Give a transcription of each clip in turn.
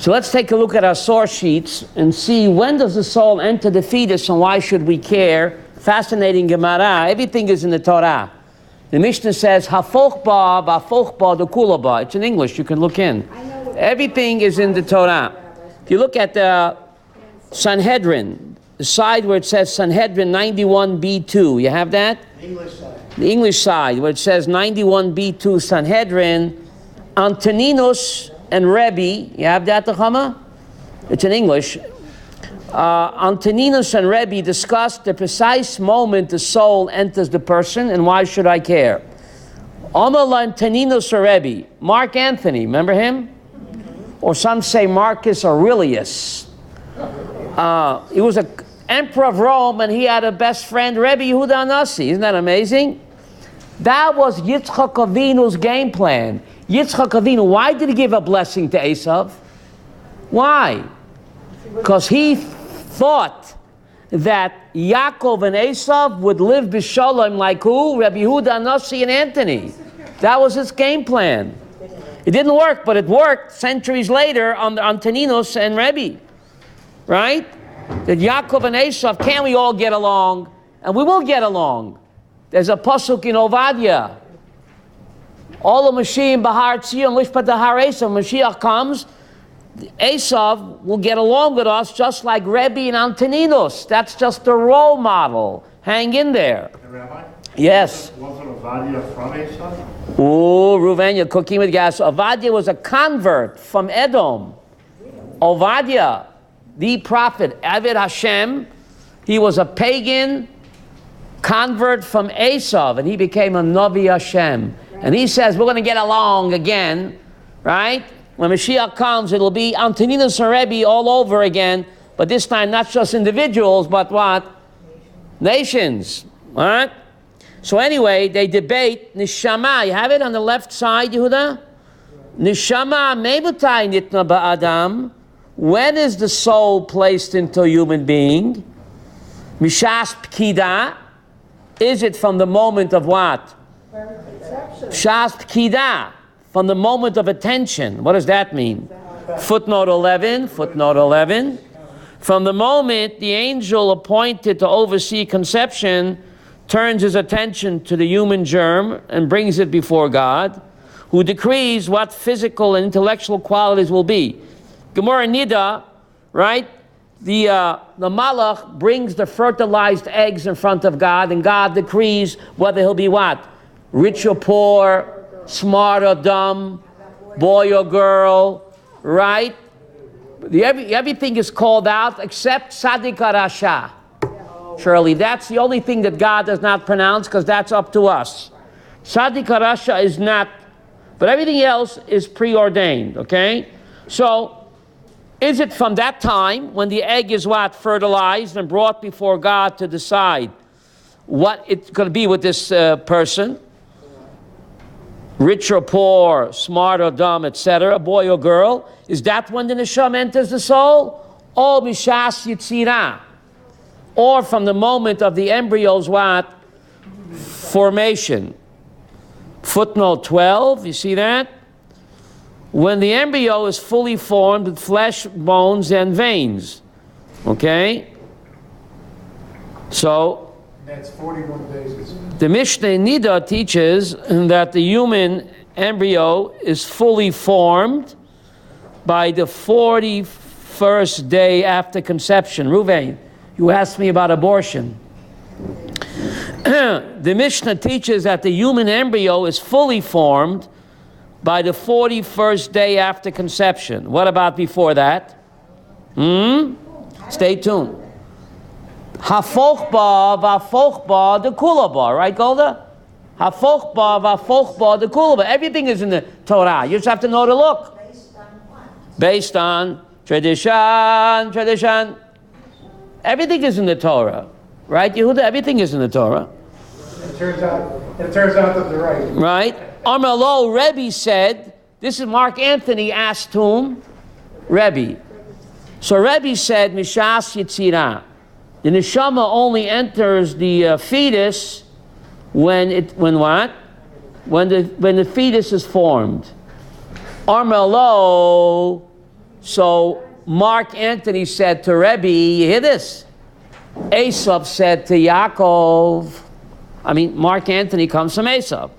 So let's take a look at our source sheets and see when does the soul enter the fetus and why should we care. Fascinating Gemara. Everything is in the Torah. The Mishnah says, Hafochba, Bafochba, the Kulaba. It's in English, you can look in. Everything is in the Torah. If you look at the Sanhedrin, the side where it says Sanhedrin 91b2, you have that? The English side. The English side where it says 91b2 Sanhedrin, Antoninus and Rabbi, you have that, Chama? It's in English. Antoninus and Rabbi discussed the precise moment the soul enters the person and why should I care. Amal Antoninus or Rabbi, Mark Anthony, remember him? Or some say Marcus Aurelius. He was an emperor of Rome and he had a best friend, Rabbi Yehuda Anasi. Isn't that amazing? That was Yitzchak Avinu's game plan. Yitzchak Avinu, why did he give a blessing to Esau? Why? Because he thought that Yaakov and Esau would live b'shalom like who? Rabbi Yehuda Anasi and Anthony. That was his game plan. It didn't work, but it worked centuries later on Antoninus and Rabbi. Right? That Yaakov and Esau, can't we all get along? And we will get along. There's a pasuk in Ovadia. All the Mashiach Bahar Tzion Lishpat Har Esau. Mashiach comes, Esau will get along with us just like Rabbi and Antoninus. That's just a role model. Hang in there. And Rabbi? Yes. Wasn't Ovadia from Esau? Oh, Reuven, you're cooking with gas. Ovadia was a convert from Edom. Ovadia, the prophet, Avid Hashem, he was a pagan convert from Esau, and he became a Navi Hashem. And he says, we're going to get along again, right? When Mashiach comes, it'll be Antoninus and Rebbe all over again, but this time not just individuals, but what? Nations, all right? So anyway, they debate Nishama. You have it on the left side, Yehuda? Nishama mebutai nitna ba'adam. When is the soul placed into a human being? Mishas pkida. Is it from the moment of what? Shas pkida. From the moment of attention. What does that mean? Footnote 11. Footnote 11. From the moment the angel appointed to oversee conception turns his attention to the human germ and brings it before God, who decrees what physical and intellectual qualities will be. Gemara Nida, right? The Malach brings the fertilized eggs in front of God, and God decrees whether he'll be what? Rich or poor, smart or dumb, boy or girl, right? Everything is called out except Tzaddik Rasha. Surely that's the only thing that God does not pronounce, because that's up to us. Tzaddik Rasha is not, but everything else is preordained, okay? So, is it from that time when the egg is what? Fertilized and brought before God to decide what it's going to be with this person? Rich or poor, smart or dumb, etc., boy or girl. Is that when the neshama enters the soul? Or mishas yitzirah? Or from the moment of the embryo's what? Formation. Footnote 12, you see that? When the embryo is fully formed with flesh, bones, and veins. Okay? So, that's 41 days. The Mishnah Nida teaches that the human embryo is fully formed by the 41st day after conception. Ruvain, you asked me about abortion. The Mishnah teaches that the human embryo is fully formed by the 41st day after conception. What about before that? Stay tuned. Hafochba vafochba the kulaba, right, Golda? Hafochba vafochba the kulaba. Everything is in the Torah. You just have to know to look. Based on tradition. Everything is in the Torah, right, Yehuda? Everything is in the Torah. It turns out that they're right. Right? Amalo, Rebbe said, this is Mark Anthony asked whom? Rebbe. So Rebbe said, Mishas Yitzirah. The neshama only enters the fetus when what? When the fetus is formed. Armelo, So Mark Antony said to Rabbi, you hear this? Esau said to Yaakov, Mark Antony comes from Esau.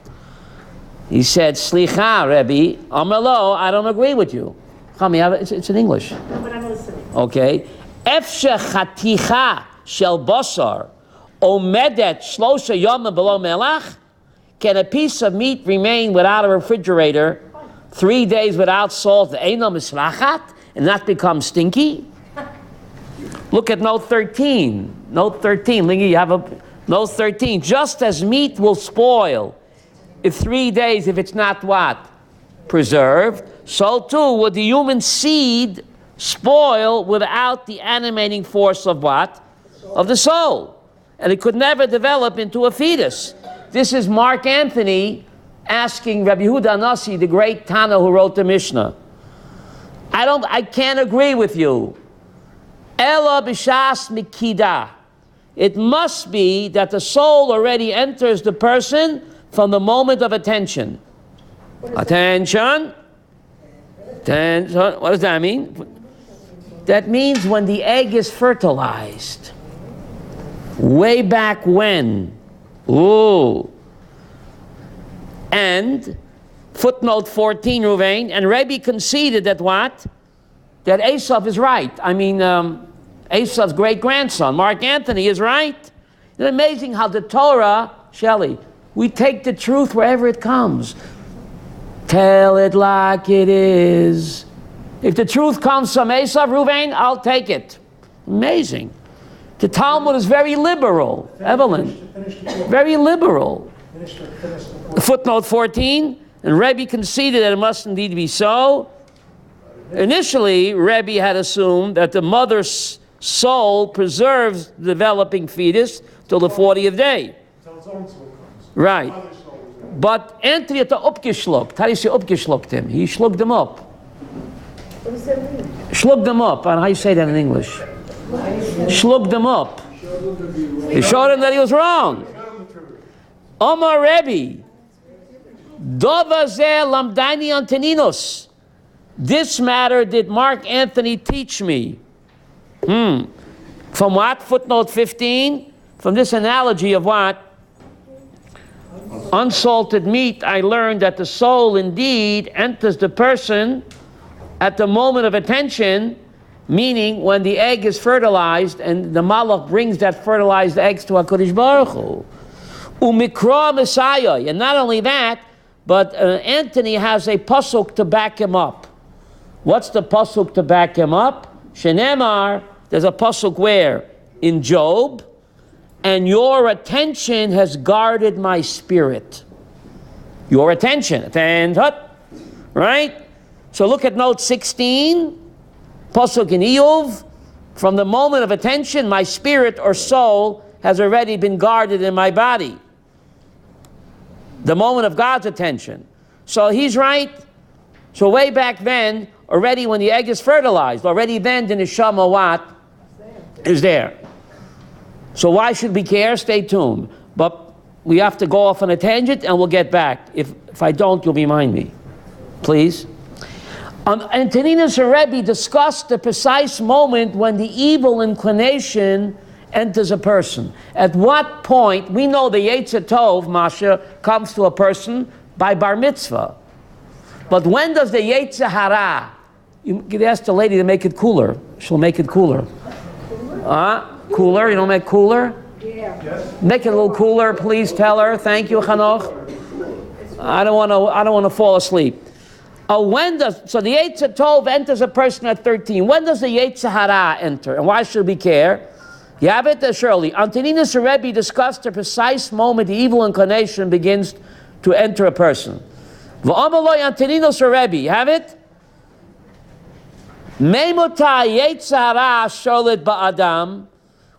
He said, Slicha, Rabbi, Amalo, I don't agree with you. It's in English. No, but I'm listening. Okay. Efshe chaticha shel basar omedet shlosha yomim below melach. Can a piece of meat remain without a refrigerator 3 days without salt, eino mislachat, and not become stinky? Look at note 13. Note 13. Lingy, you have a note 13. Just as meat will spoil if 3 days if it's not what? Preserved. So too would the human seed spoil without the animating force of what? Of the soul. And it could never develop into a fetus. This is Mark Antony asking Rabbi Yehuda Nasi, the great Tana who wrote the Mishnah. I can't agree with you. Ela b'shas mikida. It must be that the soul already enters the person from the moment of attention. Attention. What does that mean? That means when the egg is fertilized. Way back when. Ooh. And footnote 14, Ruvain, and Rabbi conceded that what? That Esau is right. Esau's great-grandson, Mark Antony, is right. Isn't it amazing how the Torah, Shelley, we take the truth wherever it comes. Tell it like it is. If the truth comes from Esau, Ruvain, I'll take it. Amazing. The Talmud is very liberal, Evelyn. Very liberal. Footnote 14, and Rebbe conceded that it must indeed be so. Initially, Rebbe had assumed that the mother's soul preserves the developing fetus till the 40th day. Right. But Antony had upgeschluckt. How do you say upgeschluckt him? He schlucked them up. What does that mean? Schlucked them up. And how do you say that in English? Schlucked them up. He showed him that he was wrong. Omar Rebbe, Dova zeh lamdani antoninos. This matter did Mark Antony teach me. From what? Footnote 15? From this analogy of what? Unsalted meat, I learned that the soul indeed enters the person at the moment of attention, meaning when the egg is fertilized and the malach brings that fertilized eggs to HaKadosh Baruch Hu. Umikra Messiah. And not only that, but Antony has a pasuk to back him up. What's the pasuk to back him up? Shenemar, there's a pasuk where? In Job, and your attention has guarded my spirit. Your attention. Right? So look at note 16. Pasuk in Iyov. From the moment of attention, my spirit or soul has already been guarded in my body. The moment of God's attention. So he's right. So way back then, already when the egg is fertilized, already then the neshama what? Is there. So why should we care? Stay tuned. But we have to go off on a tangent and we'll get back. If I don't, you'll remind me. Please. Antoninus and Rebbe discussed the precise moment when the evil inclination enters a person. At what point, we know the Yetzer Tov, Masha, comes to a person by bar mitzvah. But when does the Yetzer Hara? You could ask the lady to make it cooler. She'll make it cooler. Cooler? You don't make cooler? Yeah. Make it a little cooler, please tell her. Thank you, Chanoch. I don't want to fall asleep. So the Yetzer Tov enters a person at 13. When does the Yetzer Hara enter? And why should we care? You have it there, Shirley. Antoninus and Rebbe discussed the precise moment the evil inclination begins to enter a person. V'amaloi Antoninus and Rebbe. You have it? Meimota Yetzer Hara sholet ba'adam.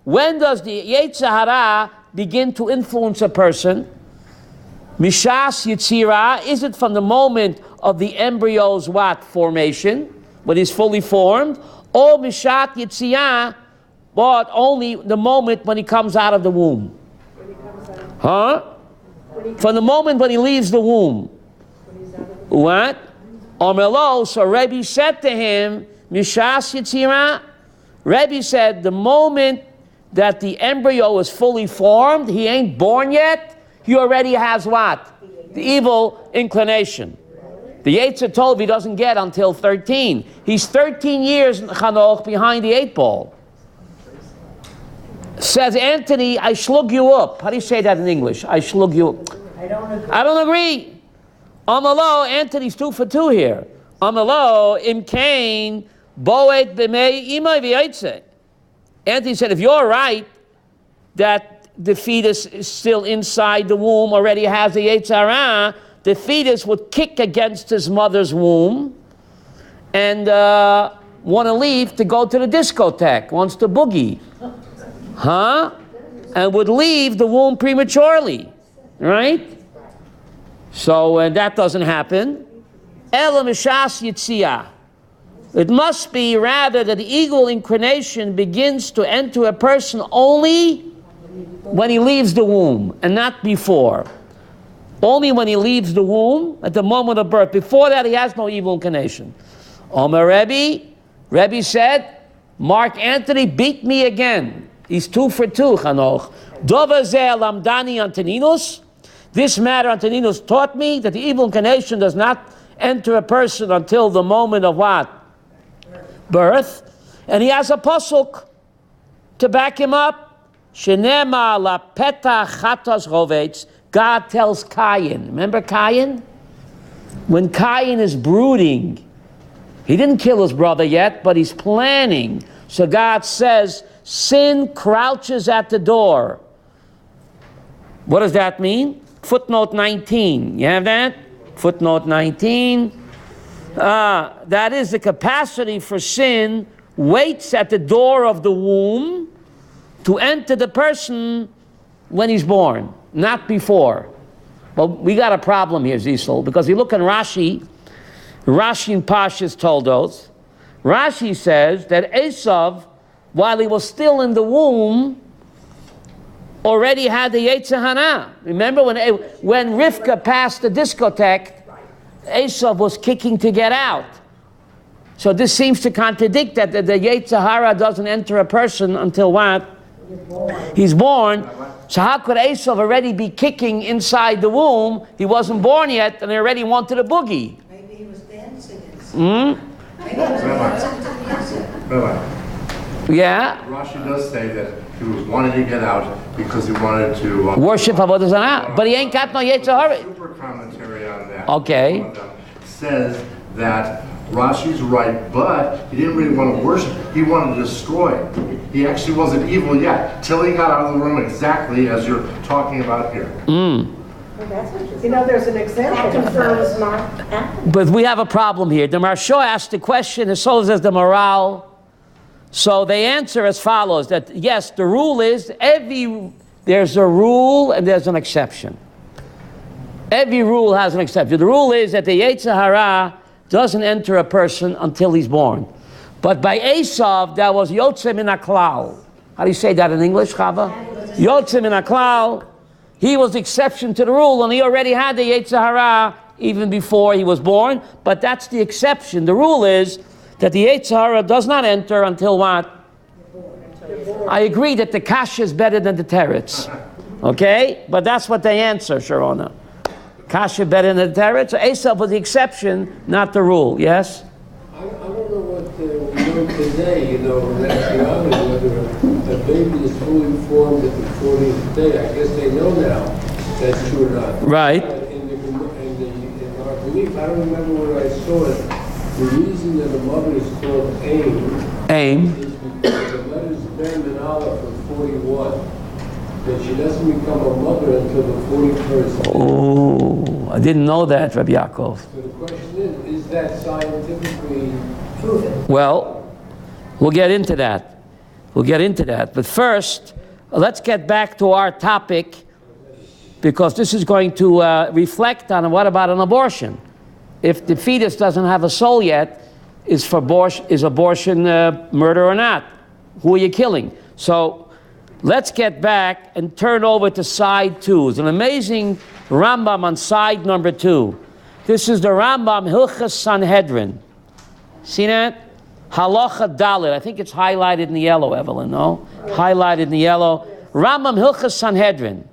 When does the Yetzer Hara begin to influence a person? Mishas Yitzira. Is it from the moment of the embryo's what? Formation, when he's fully formed? Or Mishat Yitziyah, but only the moment when he comes out of the womb? From the moment when he leaves the womb. What? Omelo, so Rebbe said to him, Mishas Yitzira. Rabbi said the moment that the embryo is fully formed, he ain't born yet, he already has what? The evil inclination. The Yetzer Tov he doesn't get until 13. He's 13 years, Chanoch, behind the 8 ball. Says Anthony, I slug you up. How do you say that in English? I slug you up. I don't agree. Amalo, Anthony's 2 for 2 here. Amalo, im kain, boet b'mei imay v'yotze. Anthony said, if you're right that the fetus is still inside the womb, already has the Yetzer Hara, the fetus would kick against his mother's womb and want to leave to go to the discotheque, wants to boogie. Huh? And would leave the womb prematurely. Right? So that doesn't happen. Ela mishas yitzia. It must be rather that the evil inclination begins to enter a person only when he leaves the womb and not before. Only when he leaves the womb at the moment of birth. Before that he has no evil inclination. Omer Rebbe said, Mark Anthony beat me again. He's 2 for 2, Chanoch. Dova zeh lamdani Antoninus. This matter Antoninus taught me that the evil inclination does not enter a person until the moment of what? Birth. And he has a pasuk to back him up. Shenema la peta chatas rovetz. God tells Cain. Remember Cain? When Cain is brooding, he didn't kill his brother yet, but he's planning. So God says, sin crouches at the door. What does that mean? Footnote 19. You have that? Footnote 19. That is, the capacity for sin waits at the door of the womb to enter the person when he's born, not before. Well, we got a problem here, Zisel, because you look in Rashi and Pashas told us. Rashi says that Esau, while he was still in the womb, already had the Yetzer Hara. Remember when Rivka passed the discotheque, Esau was kicking to get out. So this seems to contradict that the Yetzer Hara doesn't enter a person until what? He's born. So how could Esau already be kicking inside the womb? He wasn't born yet and he already wanted a boogie. Maybe he was dancing. Rabbi. Yeah. Rashi does say that he was wanting to get out because he wanted to worship Avodah Zarah, but he ain't got no Yetzer Hara. Super commentary on that. Okay. One of them says that Rashi's right, but he didn't really want to worship. He wanted to destroy. He actually wasn't evil yet till he got out of the room, exactly as you're talking about here. You know, there's an example. That confirms Mark. But we have a problem here. The Maharsha asked the question, as so as the morale. So they answer as follows, that yes, the rule is, there's a rule and there's an exception. Every rule has an exception. The rule is that the Yetzer Hara doesn't enter a person until he's born. But by Esau, that was Yotze min haklal. How do you say that in English, Chava? Yotze min haklal. He was the exception to the rule, and he already had the Yetzer Hara even before he was born. But that's the exception. The rule is that the Yetzer Hara does not enter until what? I agree that the kasha is better than the teretz. Okay? But that's what they answer, Sharona. Kasha better than the teretz. So Esau was the exception, not the rule. Yes? I don't know what we know today, in actuality, whether a baby is fully formed at the 40th day. I guess they know now that's true or not. Right. In our belief, I don't remember where I saw it. The reason that the mother is called Aim is because the letters Ben and Aleph are 41. That she doesn't become a mother until the 41st day. Oh, I didn't know that, Rabbi Yaakov. So the question is that scientifically proven? Well, we'll get into that. But first, let's get back to our topic, because this is going to reflect on what about an abortion. If the fetus doesn't have a soul yet, is abortion murder or not? Who are you killing? So let's get back and turn over to side 2. It's an amazing Rambam on side number 2. This is the Rambam Hilchas Sanhedrin. See that? Halacha Dalit. I think it's highlighted in the yellow, Evelyn, no? Highlighted in the yellow. Rambam Hilchas Sanhedrin.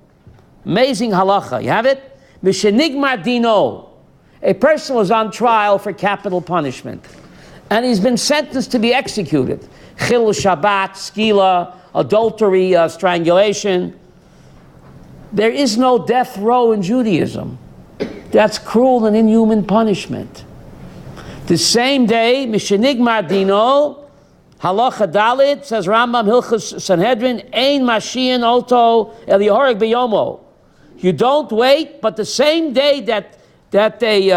Amazing halacha. You have it? Mishenigmar dino. A person was on trial for capital punishment, and he's been sentenced to be executed. Chil Shabbat, skila, adultery, strangulation. There is no death row in Judaism. That's cruel and inhuman punishment. The same day, Mishenigmar dino, halacha dalit, says Rambam Hilchas Sanhedrin, ein mashian oto el yahoreg beyomo. You don't wait, but the same day that they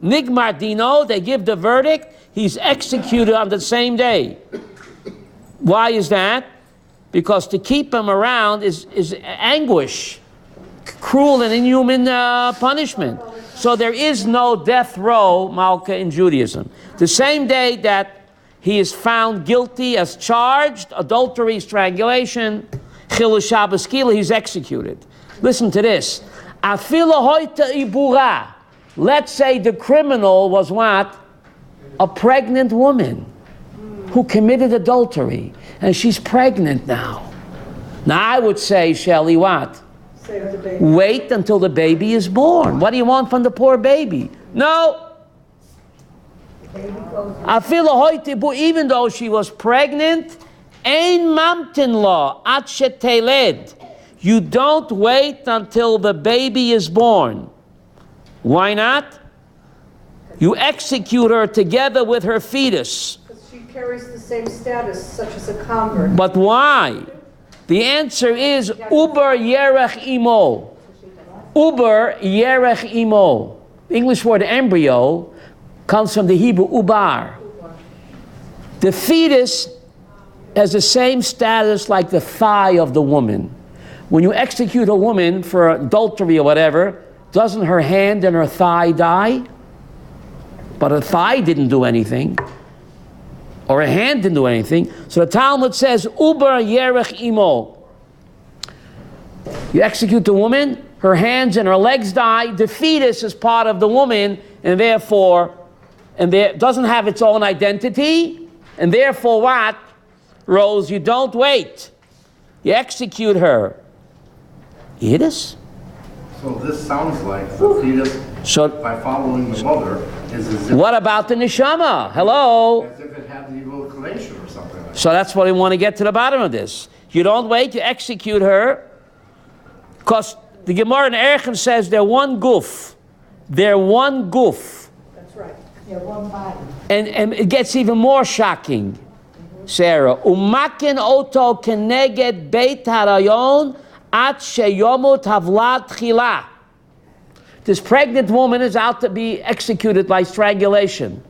nigmar dino, they give the verdict, he's executed on the same day. Why is that? Because to keep him around is anguish, cruel and inhuman punishment. So there is no death row, Malka, in Judaism. The same day that he is found guilty as charged, adultery, strangulation, chilul Shabbos kila, he's executed. Listen to this. Afila hoita ibura. Let's say the criminal was what? A pregnant woman who committed adultery, and she's pregnant now. Now I would say, Shelley, what? Wait until the baby is born. What do you want from the poor baby? No. Even though she was pregnant, ein mamtin law at sheteled. You don't wait until the baby is born. Why not? You execute her together with her fetus. Because she carries the same status, such as a convert. But why? The answer is uber yerech imo. Uber yerech imo. The English word embryo comes from the Hebrew ubar. The fetus has the same status like the thigh of the woman. When you execute a woman for adultery or whatever, doesn't her hand and her thigh die? But her thigh didn't do anything, or her hand didn't do anything. So the Talmud says, Uber yerech imo. You execute the woman, her hands and her legs die, the fetus is part of the woman, and therefore, doesn't have its own identity, and therefore what? Rose, you don't wait. You execute her. Fetus? So this sounds like the fetus, by following the mother, is as if... What about the neshama? Hello? As if it had the evil inclination or something like that. So that's what we want to get to the bottom of this. You don't wait, you execute her, because the Gemara in Erechim says they're one guf. They're one guf. That's right. They're one body. And it gets even more shocking, Sarah. Umakin oto keneged beit harayon at sheyomut havlat chila. This pregnant woman is out to be executed by strangulation.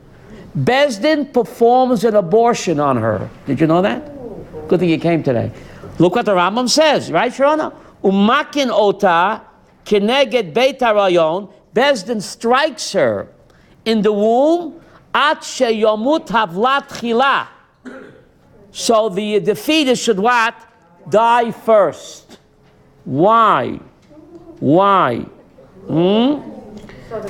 Bezdin performs an abortion on her. Did you know that? Good thing you came today. Look what the Rambam says, right, Sharona? Umakin ota keneged beit harayon. Bezdin strikes her in the womb at sheyomut havlat chila. So the fetus should what? Die first. Why? Why?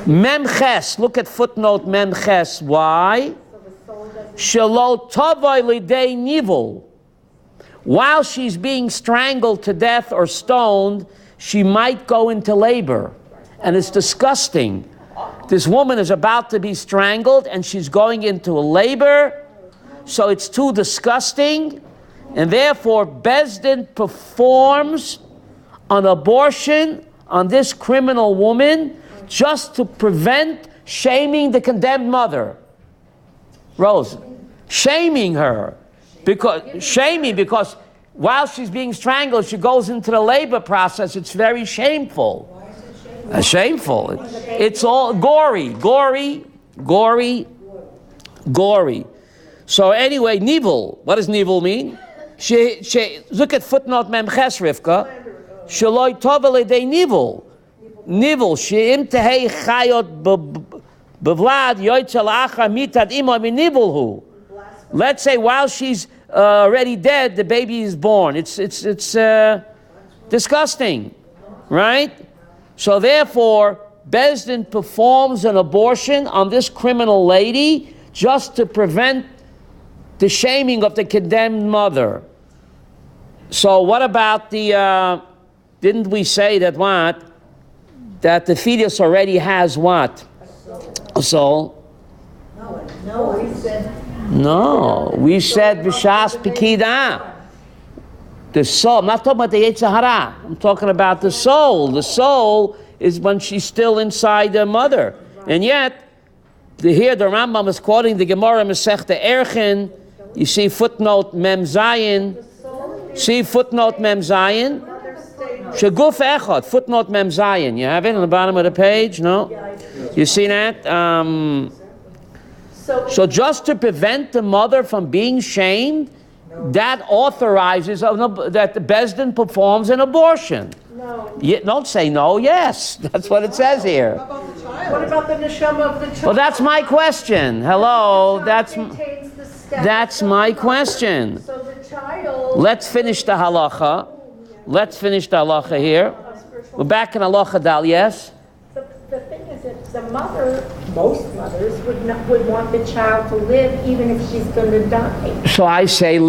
Memches. Look at footnote Memches. Why? Shelo tovai lidei nivul. While she's being strangled to death or stoned, she might go into labor. And it's disgusting. This woman is about to be strangled and she's going into a labor. So it's too disgusting. And therefore, Bezdin performs an abortion on this criminal woman just to prevent shaming the condemned mother. Rose, shaming her. Because while she's being strangled, she goes into the labor process. It's very shameful. Why is it Shameful. It's all gory. So anyway, nivul. What does nivul mean? Look at footnote Memches, Rivka. Shaloi tovele de nivul. Nivul. She'im tehei chayot bevlad yoytzel achar mitad imo nivul hu. Let's say while she's already dead, the baby is born. It's disgusting, right? So therefore, Bezdin performs an abortion on this criminal lady just to prevent the shaming of the condemned mother. So what about the, didn't we say that what? That the fetus already has what? A soul? No, we said B'shas Pekida. The soul, I'm not talking about the Yetzer Hara. I'm talking about the soul. The soul is when she's still inside the mother. And yet, here the Rambam is quoting the Gemara Masechta Erchin. You see footnote Mem Zayin. See footnote Mem Zayin? Shaguf Echad, footnote Mem Zayin. You have it on the bottom of the page? No? You see that? So just to prevent the mother from being shamed, that authorizes that the Bezdin performs an abortion. No. Don't say no, yes. That's what it says here. What about the neshama of the child? Well, that's my question. Hello, that's my question. So the child... Let's finish the halacha. Let's finish the halacha here. We're back in halacha dal, yes? The thing is that the mother, most mothers, would want the child to live even if she's going to die. So I say,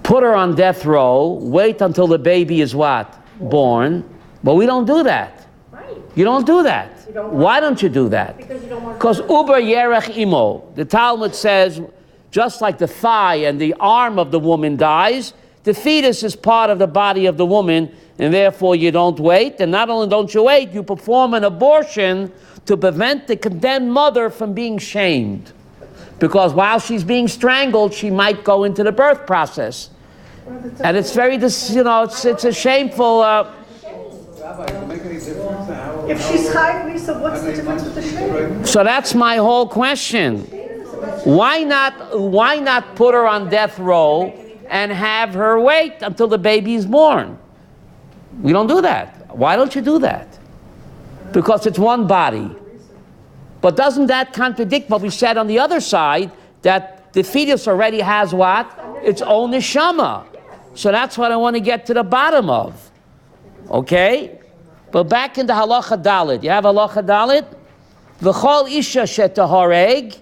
put her on death row, wait until the baby is what? Born. But we don't do that. Right. You don't do that. Why don't you do that? Because you don't want... Because uber yerech imo. The Talmud says, just like the thigh and the arm of the woman dies, the fetus is part of the body of the woman, and therefore you don't wait. And not only don't you wait, you perform an abortion to prevent the condemned mother from being shamed. Because while she's being strangled, she might go into the birth process. And it's very, it's a shameful... If she's high, Lisa, what's the difference with the shame? So that's my whole question. Why not put her on death row and have her wait until the baby is born? We don't do that. Why don't you do that? Because it's one body. But doesn't that contradict what we said on the other side, that the fetus already has what? Its own neshama. So that's what I want to get to the bottom of. Okay? But back into halacha dalit. You have halacha dalit? V'chol isha shetahoreg.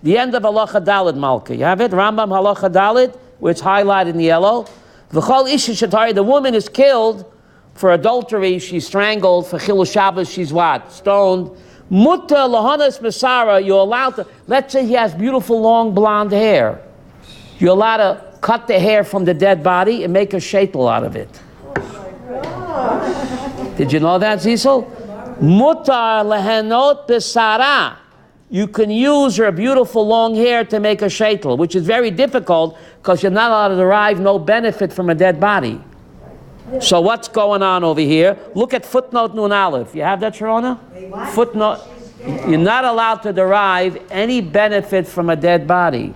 The end of halacha dalit, Malka. You have it? Rambam halacha dalit, where it's highlighted in yellow. V'chol isha shetahoreg. The woman is killed for adultery. She's strangled. For chilul Shabbos, she's what? Stoned. Mutta lahanas masara. You're allowed to. Let's say he has beautiful long blonde hair. You're allowed to cut the hair from the dead body and make a sheitel out of it. Did you know that, Zisel? Mutar lehenot besara. You can use her beautiful long hair to make a sheitel, which is very difficult because you're not allowed to derive no benefit from a dead body. So what's going on over here? Look at footnote Nun Aleph. You have that, Sharona? Footnote. You're not allowed to derive any benefit from a dead body.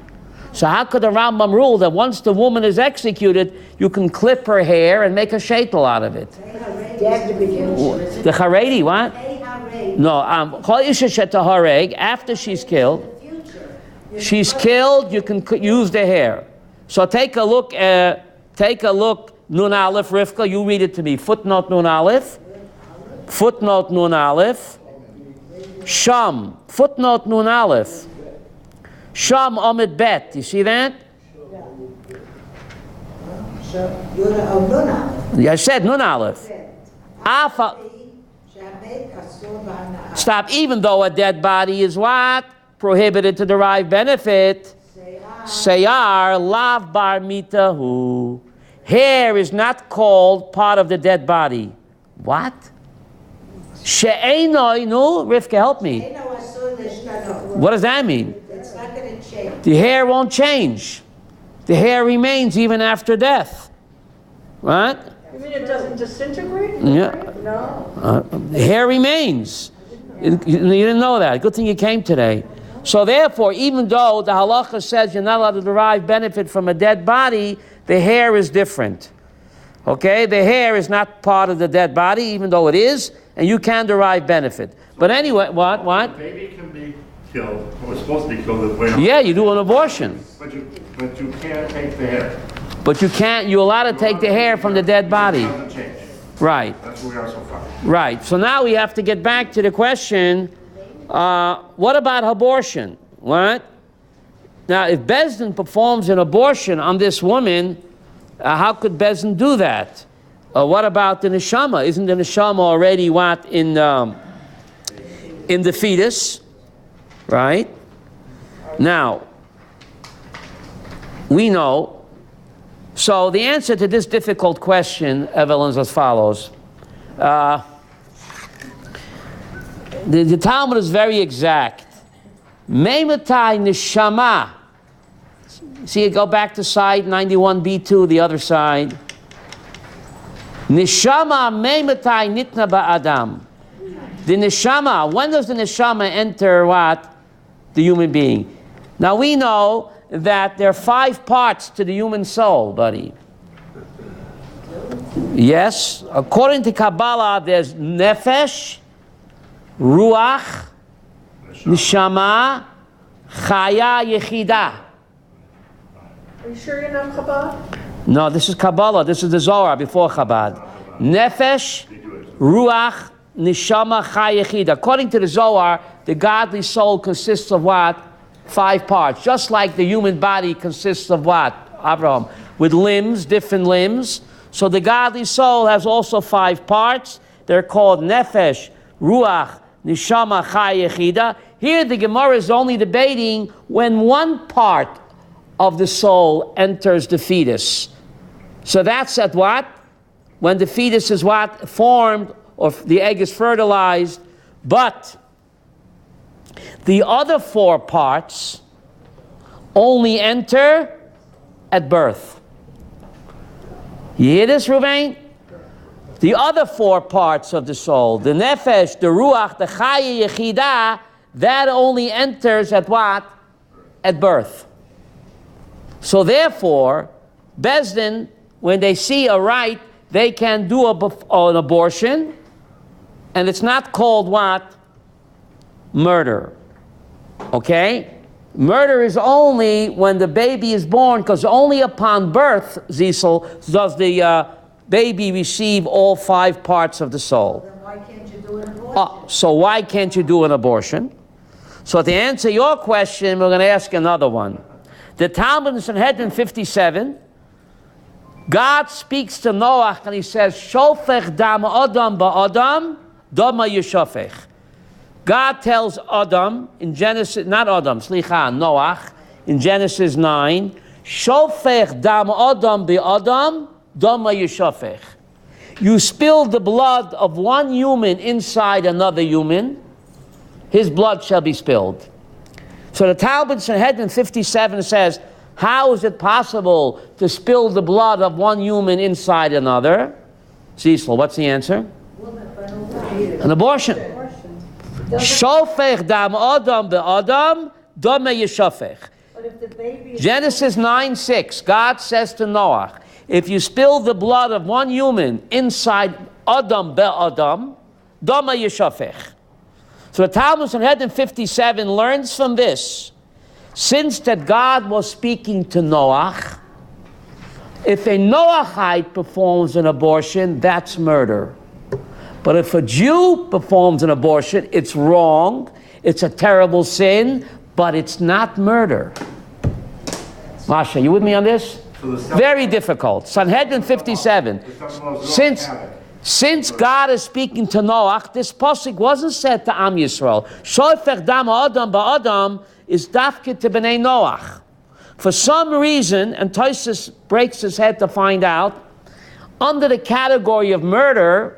So how could the Rambam rule that once the woman is executed, you can clip her hair and make a sheitel out of it? The Haredi, what? No, after she's killed, you can use the hair. So take a look, Nun Aleph, Rivka, you read it to me. Footnote Nun Aleph, Sham, footnote Nun Aleph. Sham Omid Bet. You see that? I said Nun Aleph. Stop. Even though a dead body is what? Prohibited to derive benefit. Seyar lav bar mitahu. Hair is not called part of the dead body. What? She'enoi, no, Rivka, help me. What does that mean? It's not going to change. The hair won't change. The hair remains even after death. Right? You mean it doesn't disintegrate? Yeah. No. The hair remains. You didn't know that. Good thing you came today. So therefore, even though the halacha says you're not allowed to derive benefit from a dead body, the hair is different. Okay? The hair is not part of the dead body, even though it is, and you can derive benefit. But anyway, what? The baby can be killed, or supposed to be killed. Yeah, you do an abortion. But you can't take the hair. But you can't, you're allowed to take the hair from the dead body. It doesn't change. Right. That's where we are so far. Right. So now we have to get back to the question, what about abortion? What? Now, if Bezdin performs an abortion on this woman, how could Bezdin do that? What about the neshama? Isn't the neshama already what in the fetus, right? Now, we know. So the answer to this difficult question, Evelyn, is as follows. The Talmud is very exact. Meimatai neshama. See, go back to side 91b2, the other side. Neshama meimatai nitna ba'adam. The neshama, when does the neshama enter what? The human being. Now we know that there are 5 parts to the human soul, buddy. Yes, according to Kabbalah, there's nefesh, ruach, neshama, chaya, yechida. Are you sure you're not Chabad? No, this is Kabbalah. This is the Zohar before Chabad. Nefesh, ruach, neshama, chaya, yechida. According to the Zohar, the godly soul consists of what? 5 parts. Just like the human body consists of what? Abraham. With limbs, different limbs. So the godly soul has also 5 parts. They're called nefesh, ruach, neshama, chaya, yechida. Here the Gemara is only debating when one part of the soul enters the fetus. So that's at what? When the fetus is what? Formed, or the egg is fertilized. But the other 4 parts only enter at birth. You hear this, Ruvain? The other 4 parts of the soul, the nefesh, the ruach, the chaya, yechida, that only enters at what? At birth. So therefore, Bezdin, when they see a right, they can do an abortion, and it's not called what? Murder. Okay? Murder is only when the baby is born, because only upon birth, Zisel, does the baby receive all 5 parts of the soul. Then why can't you do an abortion? So why can't you do an abortion? So to answer your question, we're going to ask another one. The Talmud in Sanhedrin 57, God speaks to Noach and he says, Shofech dam Adam ba'Adam, dama yeshofech. God tells Adam in Genesis, not Adam, Noach, in Genesis 9, Shofech dam Adam ba'Adam, dama yeshofech. You spilled the blood of one human inside another human, his blood shall be spilled. So the Talmud Sanhedrin 57 says, how is it possible to spill the blood of one human inside another? Cecil, what's the answer? An abortion. Shofech dam Adam be'Adam, dama yeshofech. Genesis 9:6, God says to Noah, if you spill the blood of one human inside Adam be'Adam, dama yeshofech. So the Talmud Sanhedrin 57 learns from this, since that God was speaking to Noach, if a Noachite performs an abortion, that's murder. But if a Jew performs an abortion, it's wrong, it's a terrible sin, but it's not murder. Masha, you with me on this? Very difficult. Sanhedrin 57. Since God is speaking to Noach, this pasuk wasn't said to Am Yisrael. Shofech dam Adam ba'Adam is dafke to Bnei Noach. For some reason, and Tosfos breaks his head to find out, under the category of murder,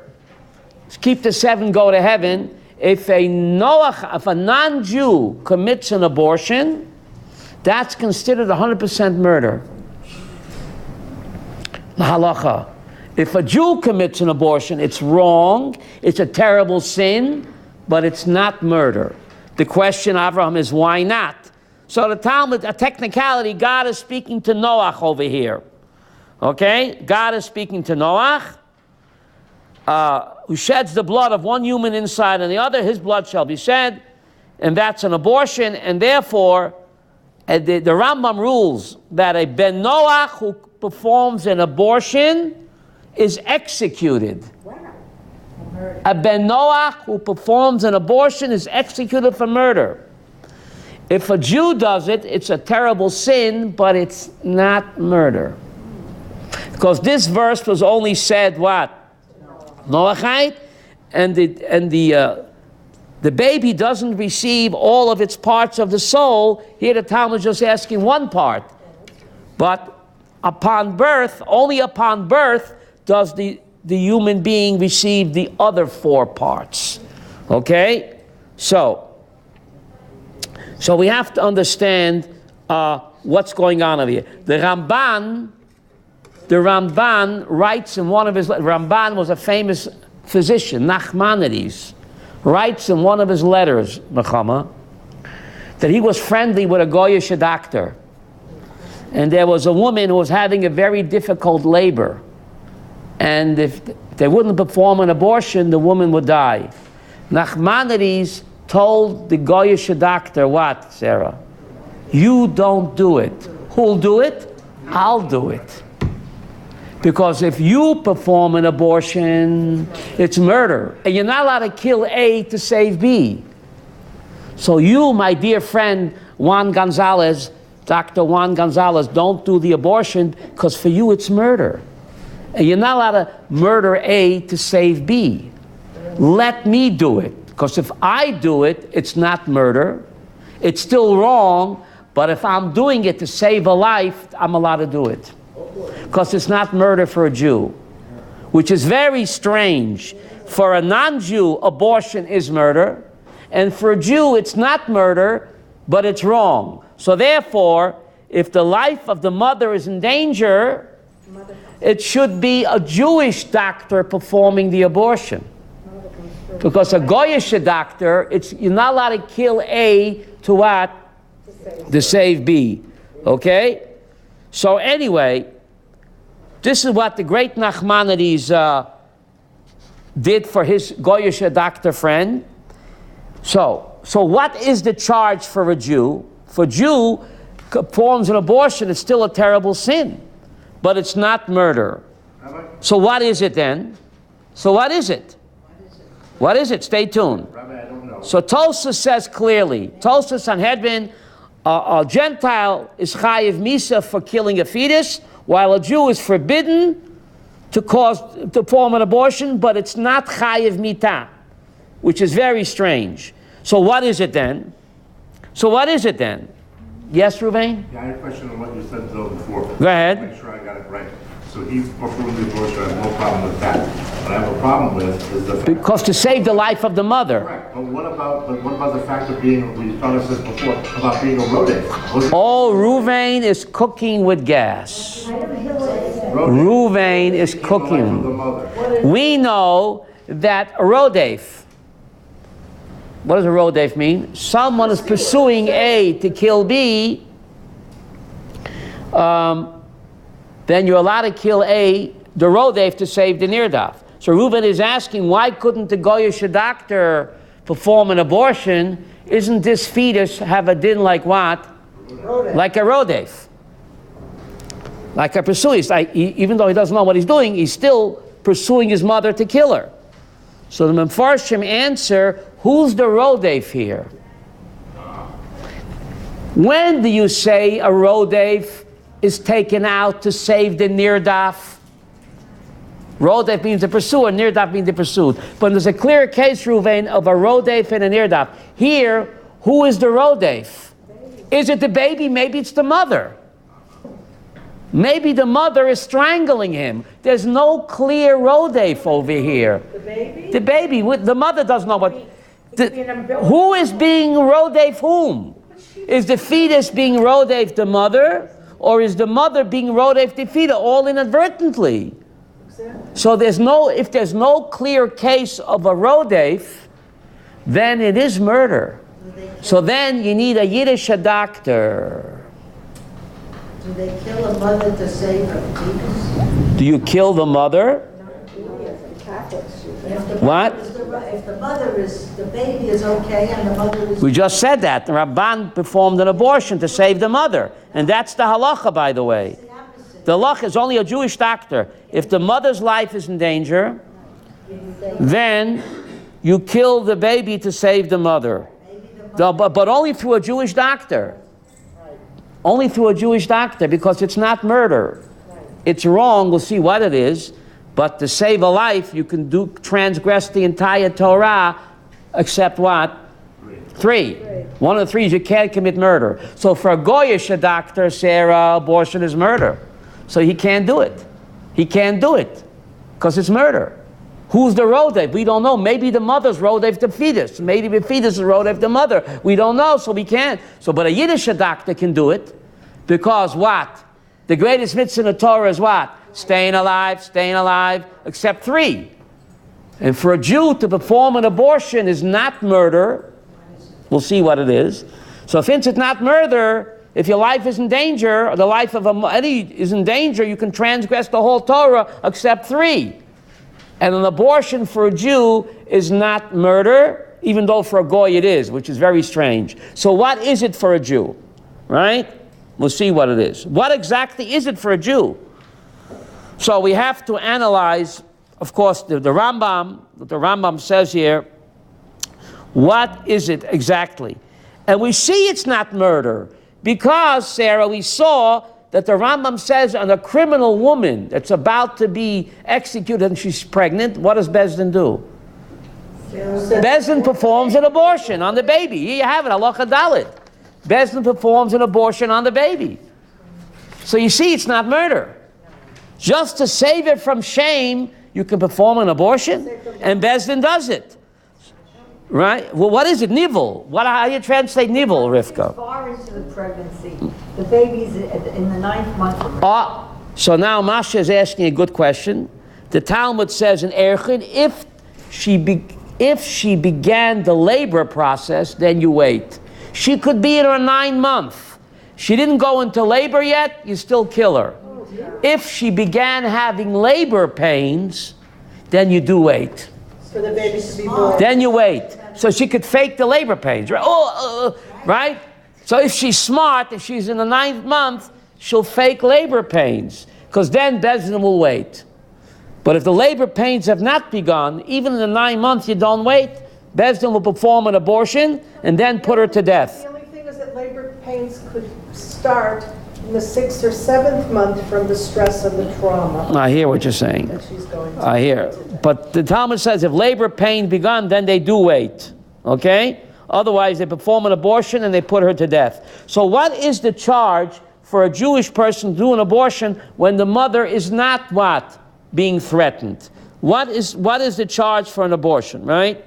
keep the 7, go to heaven, if a non-Jew commits an abortion, that's considered 100% murder. Halacha. If a Jew commits an abortion, it's wrong, it's a terrible sin, but it's not murder. The question, Avraham, is why not? So the Talmud, a technicality, God is speaking to Noach over here. Okay? God is speaking to Noach, who sheds the blood of one human inside and the other, his blood shall be shed, and that's an abortion, and therefore, the Rambam rules that a Ben Noach who performs an abortion is executed. Wow. A Ben Noach who performs an abortion is executed for murder. If a Jew does it, it's a terrible sin, but it's not murder. Because this verse was only said, what? Noachite, and the baby doesn't receive all of its parts of the soul. Here the Talmud is just asking one part. But upon birth, only upon birth, does the human being receive the other 4 parts. Okay? So we have to understand what's going on over here. The Ramban writes in one of his letters. Ramban was a famous physician, Nachmanides, writes in one of his letters, Nechama, that he was friendly with a Goyish doctor. And there was a woman who was having a very difficult labor. And if they wouldn't perform an abortion, the woman would die. Nachmanides told the Goyish doctor, what, Sarah? You don't do it. Who'll do it? I'll do it. Because if you perform an abortion, it's murder. And you're not allowed to kill A to save B. So you, my dear friend, Juan Gonzalez, Dr. Juan Gonzalez, don't do the abortion because for you it's murder. And you're not allowed to murder A to save B. Let me do it. Because if I do it, it's not murder. It's still wrong, but if I'm doing it to save a life, I'm allowed to do it. Because it's not murder for a Jew. Which is very strange. For a non-Jew, abortion is murder. And for a Jew, it's not murder, but it's wrong. So therefore, if the life of the mother is in danger, it should be a Jewish doctor performing the abortion. Because a Goyish doctor, you're not allowed to kill A to what? To save B. Okay? So anyway, this is what the great Nachmanides did for his Goyish doctor friend. So what is the charge for a Jew? For a Jew performs an abortion, it's still a terrible sin. But it's not murder. So what is it then? So what is it? What is it? Stay tuned. Rabbi, I don't know. So Tosfos says clearly, Tosfos Sanhedrin, a Gentile is chayiv misa for killing a fetus, while a Jew is forbidden to perform an abortion, but it's not chayiv mita, which is very strange. So what is it then? Yes, Ruvain? Yeah, I had a question on what you said though before. Go ahead. Make sure I got it right. So he performed the abortion, I have no problem with that. What I have a problem with is the fact... Because to save the life of the mother. Correct, but what about the fact of being, we thought of this before, about being a rodent? Oh, Ruvain is cooking with gas. Ruvain is cooking. We know that a rodef, what does a rodef mean? Someone is pursuing A to kill B, then you're allowed to kill A, the rodef, to save the nirdaf. So Reuben is asking, why couldn't the Goyish doctor perform an abortion? Isn't this fetus have a din like what? Rodef. Like a rodef. Like a pursuer. Even though he doesn't know what he's doing, he's still pursuing his mother to kill her. So the Mefarshim answer, who's the rodef here? When do you say a rodef is taken out to save the nirdaf? Rodef means the pursuer, nirdaf means the pursued. But there's a clear case, Ruvain, of a rodef and a nirdaf. Here, who is the rodef? Is it the baby? Maybe it's the mother. Maybe the mother is strangling him. There's no clear rodef over here. The baby? The baby. The mother doesn't know what... who is being rodef whom? Is the fetus being rodef the mother? Or is the mother being rodef the fetus? All inadvertently. So if there's no clear case of a rodef, then it is murder. So then you need a Yiddish doctor. Do they kill a mother to save her fetus? Do you kill the mother? What? If the mother the baby is okay and the mother is... We just said that. The Rabban performed an abortion to save the mother. And that's the halacha, by the way. The halacha is only a Jewish doctor. If the mother's life is in danger, then you kill the baby to save the mother. Maybe the But only through a Jewish doctor. Only through a Jewish doctor, because it's not murder. It's wrong, we'll see what it is, but to save a life, you can transgress the entire Torah, except what? Three. One of the three is you can't commit murder. So for a Goyish doctor, Sarah, abortion is murder. So he can't do it. He can't do it, because it's murder. Who's the Rodev? We don't know. Maybe the mother's Rodev the fetus. Maybe the fetus is Rodev the mother. We don't know, so we can't. So, but a Yiddish doctor can do it, because what? The greatest mitzvah in the Torah is what? Staying alive, except three. And for a Jew to perform an abortion is not murder. We'll see what it is. So since it's not murder, if your life is in danger, or the life of any is in danger, you can transgress the whole Torah except three. And an abortion for a Jew is not murder, even though for a Goy it is, which is very strange. So what is it for a Jew? Right? We'll see what it is. What exactly is it for a Jew? So we have to analyze, of course, the Rambam says here, what is it exactly? And we see it's not murder, because, Sarah, we saw that the Rambam says on a criminal woman that's about to be executed and she's pregnant, what does Bezdin do? Bezdin performs an abortion on the baby. Here you have it, Halacha Dalet. Bezdin performs an abortion on the baby. So you see, it's not murder. Just to save it from shame, you can perform an abortion, and Bezdin does it. Right? Well, what is it? Nivel. How do you translate nivel, Rivka? Far into the pregnancy. The baby's in the 9th month. So now Masha is asking a good question. The Talmud says in Erchid, if she began the labor process, then you wait. She could be in her 9th month. She didn't go into labor yet, you still kill her. If she began having labor pains, then you do wait. For the baby to be born. Then you wait. So she could fake the labor pains, right? Right? So if she's smart, if she's in the 9th month, she'll fake labor pains, because then Bezdin will wait. But if the labor pains have not begun, even in the 9th month, you don't wait. Bezdin will perform an abortion and then put her to death. The only thing is that labor pains could start in the 6th or 7th month from the stress of the trauma. I hear what you're saying. That she's going to. I hear. But the Talmud says if labor pain begun, then they do wait. Okay? Otherwise, they perform an abortion and they put her to death. So what is the charge for a Jewish person to do an abortion when the mother is not what? Being threatened. What is the charge for an abortion, right?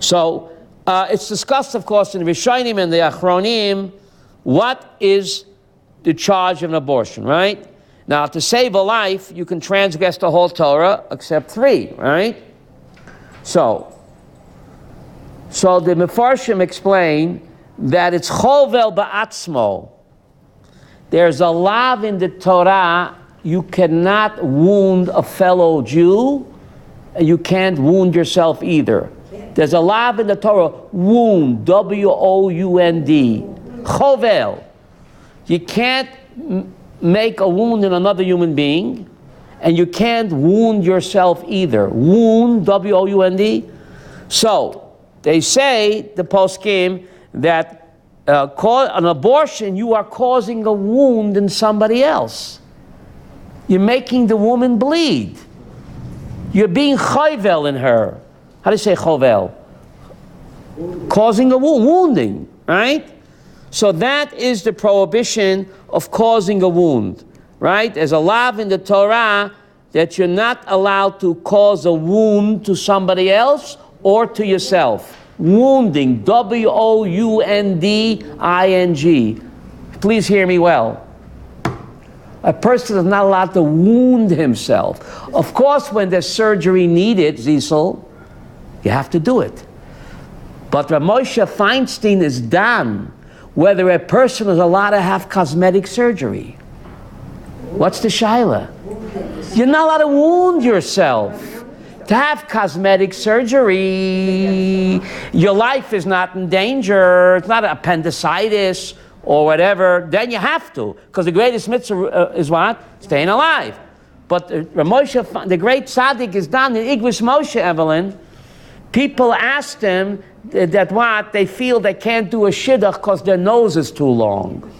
So it's discussed, of course, in the Rishonim and the Achronim, what is the charge of an abortion, right? Now, to save a life, you can transgress the whole Torah except 3, right? So the Mefarshim explain that it's chovel ba'atzmo. There's a law in the Torah, you cannot wound a fellow Jew, and you can't wound yourself either. There's a law in the Torah, wound, W-O-U-N-D, chovel. You can't make a wound in another human being, and you can't wound yourself either. Wound, W-O-U-N-D. So, they say, the poskim, that an abortion, you are causing a wound in somebody else. You're making the woman bleed. You're being chovel in her. How do you say chovel? Causing a wounding, right? So that is the prohibition of causing a wound, right? There's a law in the Torah that you're not allowed to cause a wound to somebody else or to yourself. Wounding, W-O-U-N-D-I-N-G. Please hear me well. A person is not allowed to wound himself. Of course, when there's surgery needed, Zisel, you have to do it. But Moshe Feinstein is done whether a person is allowed to have cosmetic surgery. What's the shaila? You're not allowed to wound yourself. To have cosmetic surgery, your life is not in danger, it's not appendicitis or whatever, then you have to, because the greatest mitzvah is what? Staying alive. But the great tzaddik is done in Igvis Moshe, Evelyn. People asked him, that what? They feel they can't do a shidduch because their nose is too long.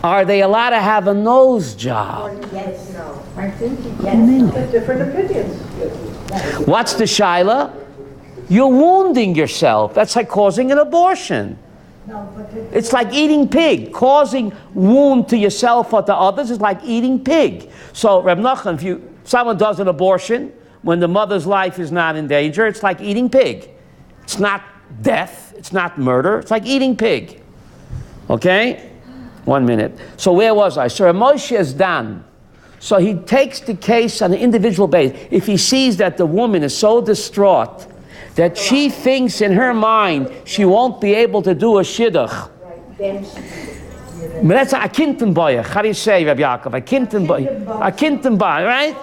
Are they allowed to have a nose job? Yes, no. I think yes. Different opinions. What's the shaila? You're wounding yourself. That's like causing an abortion. It's like eating pig. Causing wound to yourself or to others is like eating pig. So, Reb Nachman, if someone does an abortion when the mother's life is not in danger, it's like eating pig. It's not death. It's not murder. It's like eating pig. Okay? 1 minute. So where was I? So Moshe is done. So he takes the case on an individual basis. If he sees that the woman is so distraught that she thinks in her mind she won't be able to do a shidduch. But that's a kintenboy. How do you say, Rabbi Yaakov? A kintenboy, right?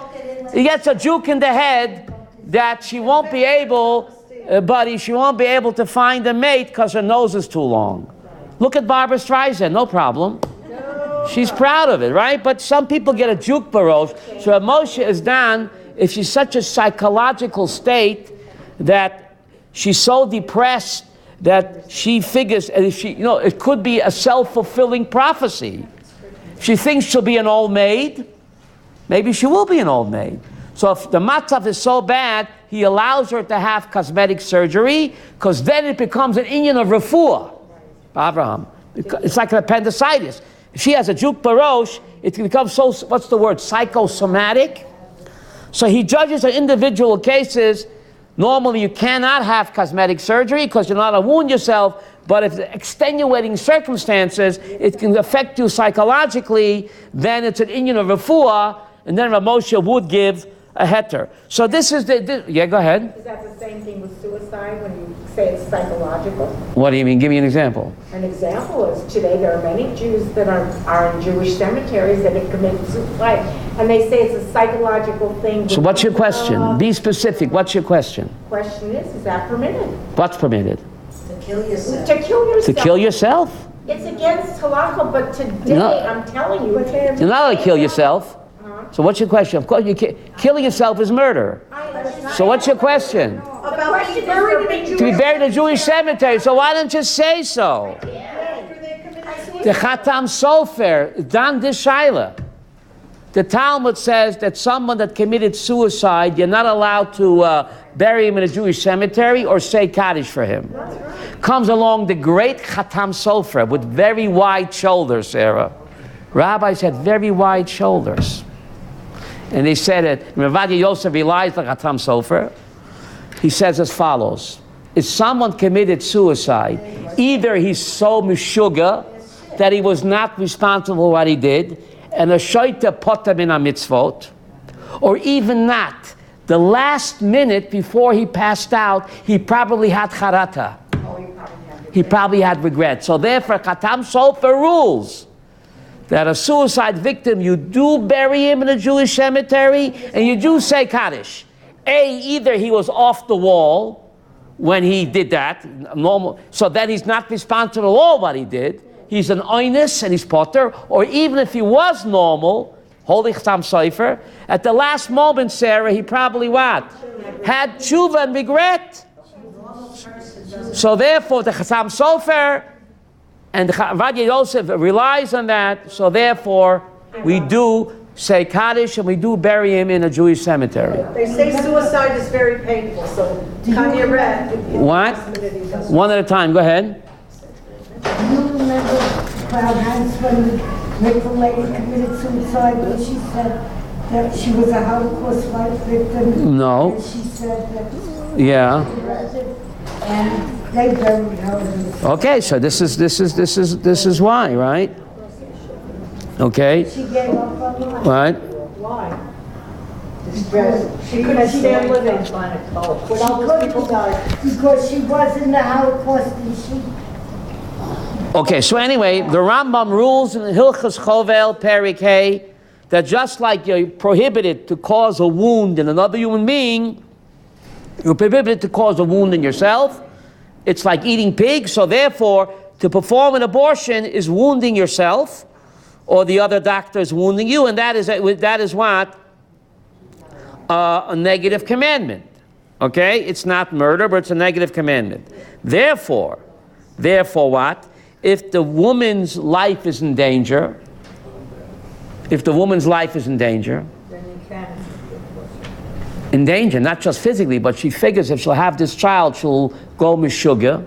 He gets a juke in the head that she won't be able, buddy, she won't be able to find a mate because her nose is too long. Look at Barbara Streisand, no problem. She's proud of it, right? But some people get a juke barosh. So Moshe is done if she's such a psychological state that she's so depressed that she figures, and if she, it could be a self-fulfilling prophecy. If she thinks she'll be an old maid, maybe she will be an old maid. So if the matzav is so bad, he allows her to have cosmetic surgery, because then it becomes an inyan of refuah. Abraham. It's like an appendicitis. If she has a juk barosh, it becomes so, what's the word, psychosomatic? So he judges on individual cases. Normally you cannot have cosmetic surgery because you're not to wound yourself, but if the extenuating circumstances, it can affect you psychologically, then it's an inyan of refuah, and then Ramosha would give a heter. So this is yeah, go ahead. Is that the same thing with suicide when you say it's psychological? What do you mean? Give me an example. An example is today there are many Jews that are in Jewish cemeteries that have committed suicide, and they say it's a psychological thing. So what's your question? Be specific. What's your question? Question is that permitted? What's permitted? To kill yourself. To kill yourself. To kill yourself? It's against halacha, but today I'm telling you, You're not allowed to kill yourself. So what's your question? Of course, killing yourself is murder. So what's your question? About being buried in a Jewish To be buried in a Jewish cemetery. So why don't you say so? The Chatam Sofer, Dan Dishaila. The Talmud says that someone that committed suicide, you're not allowed to bury him in a Jewish cemetery or say Kaddish for him. Comes along the great Chatam Sofer with very wide shoulders, Sarah. Rabbis had very wide shoulders. And they said that Ravadia Yosef relies on Chatam Sofer. He says as follows: if someone committed suicide, either he's so mishuga that he was not responsible for what he did, and a shoyta potam in a mitzvot, or even not, the last minute before he passed out, he probably had charata. He probably had regret. So therefore, Chatam Sofer rules that a suicide victim, you do bury him in a Jewish cemetery, and you do say Kaddish. Either he was off the wall when he did that, normal, so then he's not responsible for all what he did. He's an oinus and he's potter, or even if he was normal, holy Chatam Sofer, at the last moment, Sarah, he probably what? Had tshuva and regret. So therefore, the Chatam Sofer and the Ravadia Yosef relies on that, so therefore, we do say Kaddish and we do bury him in a Jewish cemetery. They say suicide is very painful, so Kanye read. What? One at a time, go ahead. Do you remember Cloud Hans when the lady committed suicide when she said that she was a Holocaust fight victim? No. And she said that. Yeah. And they buried her. Okay, so this is why, right? Okay. She gave up on life. Right. Why? She couldn't stand living. When all those people died. Because she was in the Holocaust and she. Okay, so anyway, the Rambam rules in Hilchas Chovel, Perik Hey, that just like you're prohibited to cause a wound in another human being, you're prohibited to cause a wound in yourself. It's like eating pig, so therefore, to perform an abortion is wounding yourself, or the other doctor is wounding you, and that is what? A negative commandment. Okay? It's not murder, but it's a negative commandment. Therefore what? If the woman's life is in danger, Then you can. in danger, not just physically, but she figures if she'll have this child, she'll go mishugah.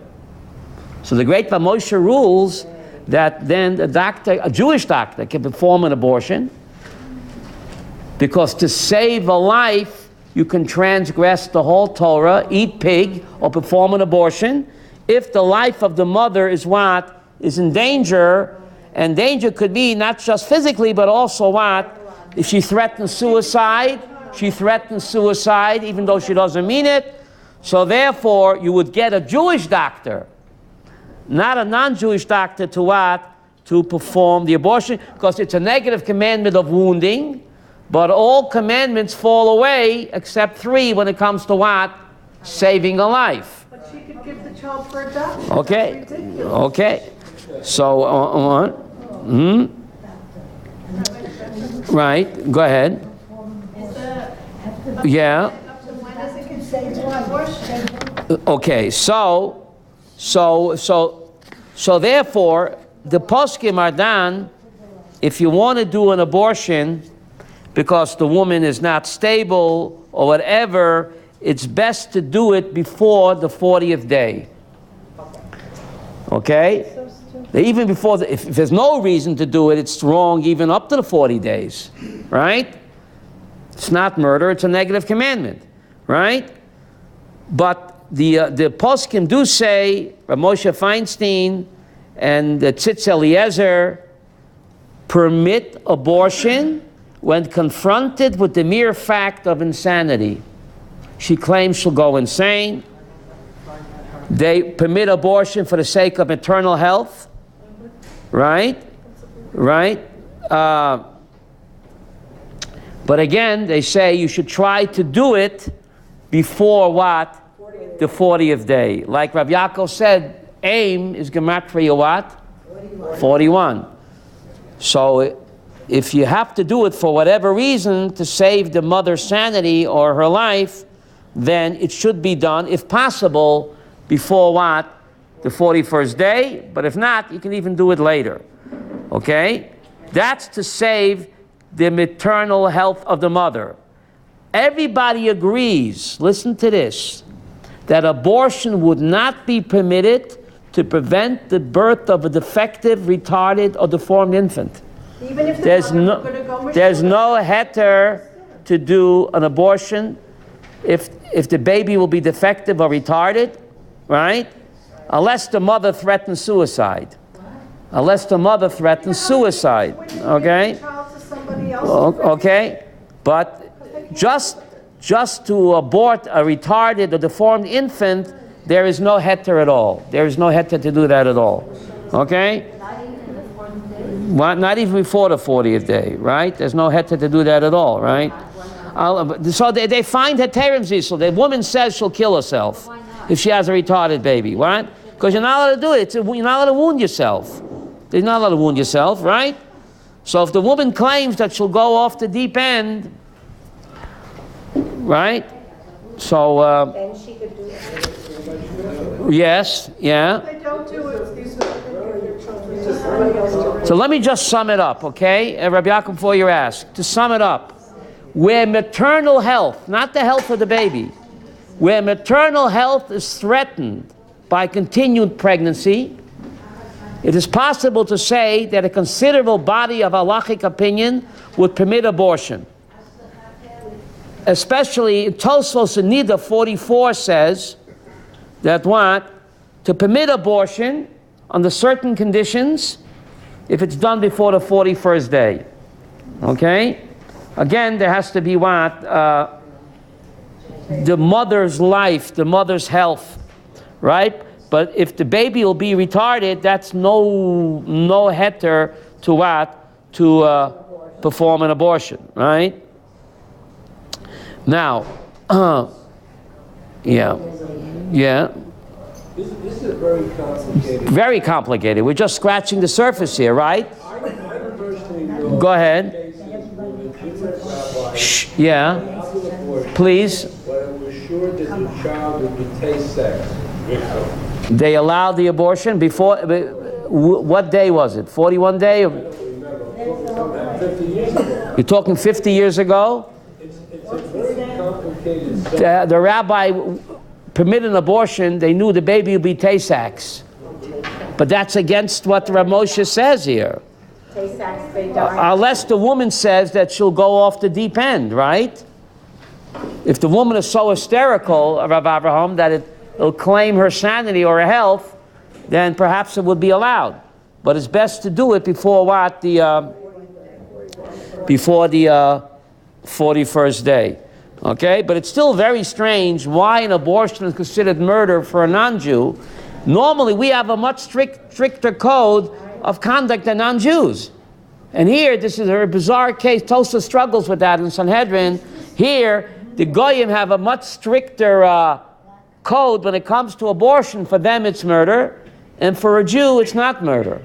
So the great Moshe rules that then a Jewish doctor can perform an abortion, because to save a life, you can transgress the whole Torah, eat pig, or perform an abortion, if the life of the mother is what? Is in danger, and danger could be not just physically, but also what? If she threatens suicide, even though she doesn't mean it. So therefore, you would get a Jewish doctor, not a non-Jewish doctor, to what? To perform the abortion, because it's a negative commandment of wounding, but all commandments fall away except 3 when it comes to what? Saving a life. But she could give the child for adoption. Okay. That's ridiculous. Okay. So, right. Go ahead. Yeah. Okay. So therefore, the poskim are done. If you want to do an abortion because the woman is not stable or whatever, it's best to do it before the 40th day. Okay? Even before, if there's no reason to do it, it's wrong even up to the 40 days. Right? It's not murder, it's a negative commandment. Right? But the poskim do say, Moshe Feinstein and Tzitz Eliezer permit abortion when confronted with the mere fact of insanity. She claims she'll go insane. They permit abortion for the sake of maternal health. Right? Right? But again, they say you should try to do it before what? The 40th day. Like Rabbi Yaakov said, aim is gematria what? 41. So if you have to do it for whatever reason to save the mother's sanity or her life, then it should be done, if possible, before what? The 41st day. But if not, you can even do it later. Okay? That's to save the maternal health of the mother. Everybody agrees, listen to this, that abortion would not be permitted to prevent the birth of a defective, retarded, or deformed infant. Even if the There's mother were gonna go there's no heter to do an abortion if the baby will be defective or retarded, right? Unless the mother threatens suicide. Unless the mother threatens suicide, okay? Okay, but just to abort a retarded or deformed infant, there is no heter at all. There is no heter to do that at all, okay? Not even before the 40th day, right? There's no heter to do that at all, right? So they find heterim, so the woman says she'll kill herself if she has a retarded baby, right? Because you're not allowed to do it. You're not allowed to wound yourself. You're not allowed to wound yourself, right? So if the woman claims that she'll go off the deep end, right? So, Then she could do it. yes, yeah. If they don't do it, these are their children to somebody else. So let me just sum it up, okay? Rabbi Yaakov, before you ask, to sum it up, where maternal health, not the health of the baby, where maternal health is threatened by continued pregnancy, it is possible to say that a considerable body of halachic opinion would permit abortion. Especially Tosfos in Nida 44 says that what? To permit abortion under certain conditions if it's done before the 41st day. Okay? Again, there has to be what? The mother's life, the mother's health, right? But if the baby will be retarded, that's no heter to what? To perform an abortion, right? Now, yeah. This is very complicated. Very complicated. We're just scratching the surface here, right? Go ahead. Shh, yeah. Please. But it was ensured that the child would be Tay-sex. They allowed the abortion before, what day was it? 41 day? I don't remember. 50 years ago. You're talking 50 years ago? It's a very complicated The rabbi permitted an abortion, they knew the baby would be Tay-sex. But that's against what Rav Moshe says here. Tay-sex, they die. Unless the woman says that she'll go off the deep end, right? If the woman is so hysterical, Rav Avraham, that it'll claim her sanity or her health, then perhaps it would be allowed. But it's best to do it before what? Before the 41st day. Okay? But it's still very strange why an abortion is considered murder for a non-Jew. Normally, we have a much stricter code of conduct than non-Jews. And here, this is a bizarre case. Tosa struggles with that in Sanhedrin. Here, the Goyim have a much stricter code when it comes to abortion. For them, it's murder. And for a Jew, it's not murder.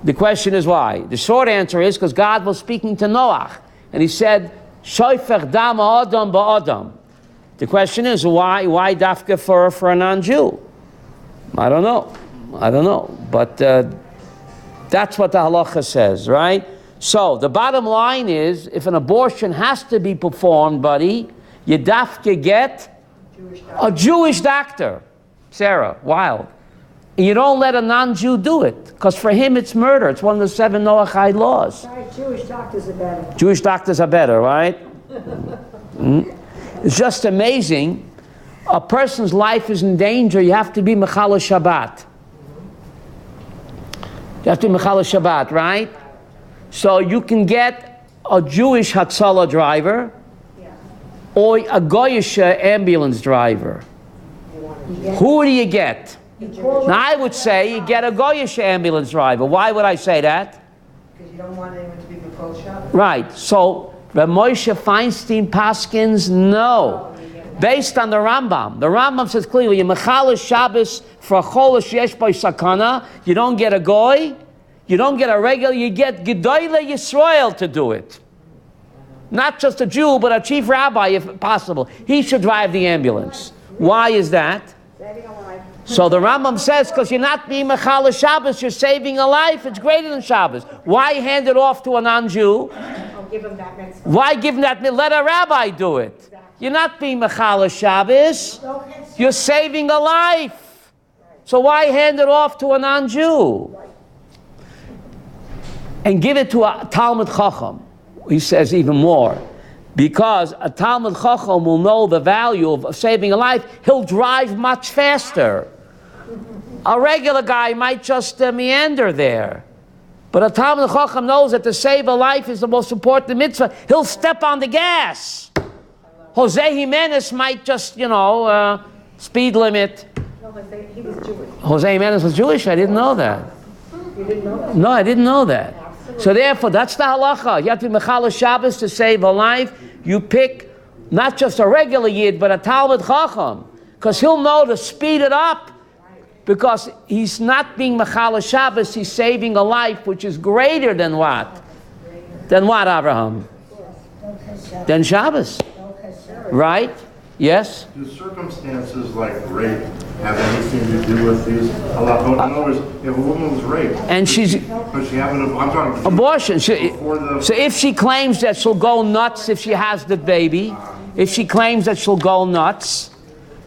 The question is why? The short answer is because God was speaking to Noach. And he said, Shoifech dam adam ba'adam. The question is, why dafka for a non-Jew? I don't know. But that's what the halacha says, right? So the bottom line is, if an abortion has to be performed, buddy, you dafka get a Jewish doctor. Sarah, wild. And you don't let a non-Jew do it, because for him it's murder. It's one of the 7 Noachide laws. Right, Jewish doctors are better. Jewish doctors are better, right? It's just amazing. A person's life is in danger. You have to be Mechala Shabbat. You have to be Mechala Shabbat, right? So you can get a Jewish Hatzalah driver or a Goyish ambulance driver. Who do you get? Now I would say you get a Goyish ambulance driver. Why would I say that? Because you don't want anyone to be Mechala Shabbat. Right. So Reb Moshe Feinstein Paskins, no. Based on the Rambam. The Rambam says clearly, you mechal Shabbos for a cholish yesh by sakana. You don't get a goy. You don't get a regular. You get Gedoyle Yisrael to do it. Not just a Jew, but a chief rabbi, if possible. He should drive the ambulance. Why is that? So the Rambam says, because you're not being mechal Shabbos, you're saving a life. It's greater than Shabbos. Why hand it off to a non-Jew? Give him that mitzvah. Why give him that? Let a rabbi do it. You're not being Mechala Shabbos. You're saving a life. So why hand it off to a non-Jew? And give it to a Talmud Chacham. He says even more. Because a Talmud Chacham will know the value of saving a life. He'll drive much faster. A regular guy might just meander there. But a Talmud Chacham knows that to save a life is the most important mitzvah. He'll step on the gas. Jose Jimenez might just, speed limit. No, he was Jewish. Jose Jimenez was Jewish? I didn't know that. You didn't know that? No, I didn't know that. Absolutely. So therefore, that's the halacha. You have to be Mechala Shabbos to save a life. You pick not just a regular Yid, but a Talmud Chacham. Because he'll know to speed it up. Because he's not being Mechala Shabbos, he's saving a life which is greater than what? Than what, Abraham? Than Shabbos. Right? Yes? Do circumstances like rape have anything to do with these halachot? In other words, if a woman was raped, and she's but she having I'm talking abortion. So if she claims that she'll go nuts if she has the baby, if she claims that she'll go nuts,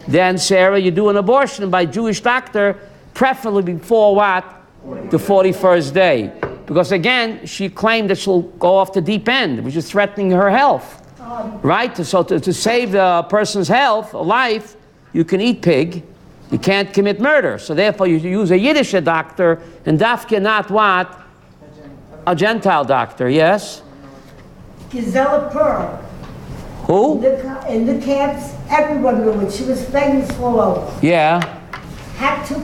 then Sarah, you do an abortion by Jewish doctor, preferably before what? The 41st day. Because again, she claimed that she'll go off the deep end, which is threatening her health. Right? So to save the person's health, life, you can eat pig. You can't commit murder. So therefore you use a Yiddish doctor, and dafke not what? A Gentile doctor, yes? Gisela Pearl. Who? In the camps, everyone knew it. She was famous all over. Yeah. Had to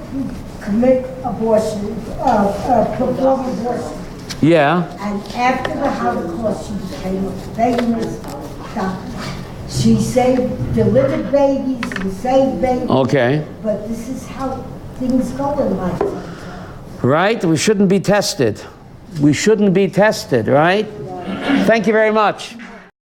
commit abortion, perform abortion. Yeah. And after the Holocaust, she became a famous doctor. She delivered babies and saved babies. Okay. But this is how things go in life. Right? We shouldn't be tested. We shouldn't be tested, right? Thank you very much.